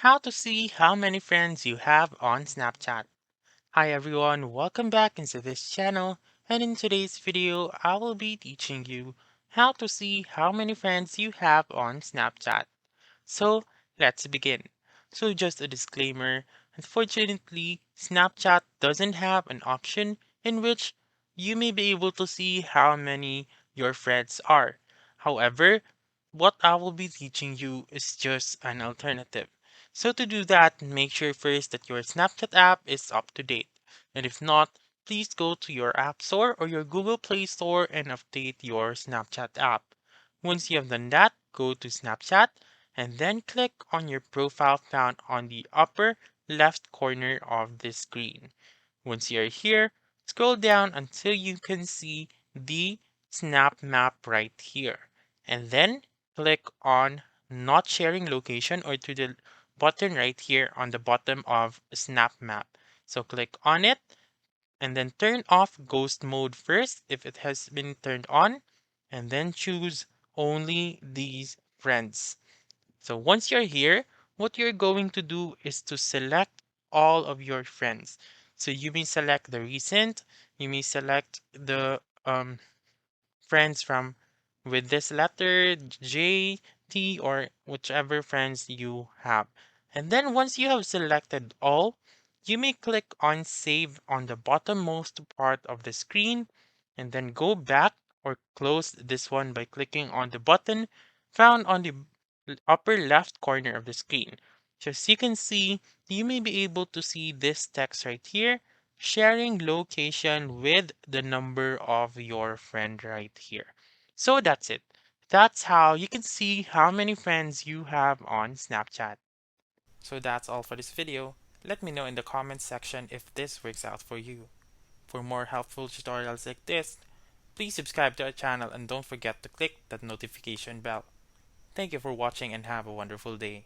How to see how many friends you have on Snapchat. Hi everyone, welcome back into this channel, and in today's video I will be teaching you how to see how many friends you have on Snapchat. So let's begin. So just a disclaimer, unfortunately Snapchat doesn't have an option in which you may be able to see how many your friends are. However, what I will be teaching you is just an alternative. So to do that, make sure first that your Snapchat app is up to date. And if not, please go to your App Store or your Google Play Store and update your Snapchat app. Once you have done that, go to Snapchat and then click on your profile found on the upper left corner of the screen. Once you're here, scroll down until you can see the Snap Map right here. And then click on Not Sharing Location or to the button right here on the bottom of Snap Map. So click on it and then turn off ghost mode first if it has been turned on, and then choose only these friends. So once you're here, what you're going to do is to select all of your friends. So you may select the recent, you may select the friends from with this letter J, T, or whichever friends you have. And then once you have selected all, you may click on save on the bottommost part of the screen and then go back or close this one by clicking on the button found on the upper left corner of the screen. So as you can see, you may be able to see this text right here, sharing location with the number of your friend right here. So that's it. That's how you can see how many friends you have on Snapchat. So that's all for this video. Let me know in the comments section if this works out for you. For more helpful tutorials like this, please subscribe to our channel and don't forget to click that notification bell. Thank you for watching and have a wonderful day.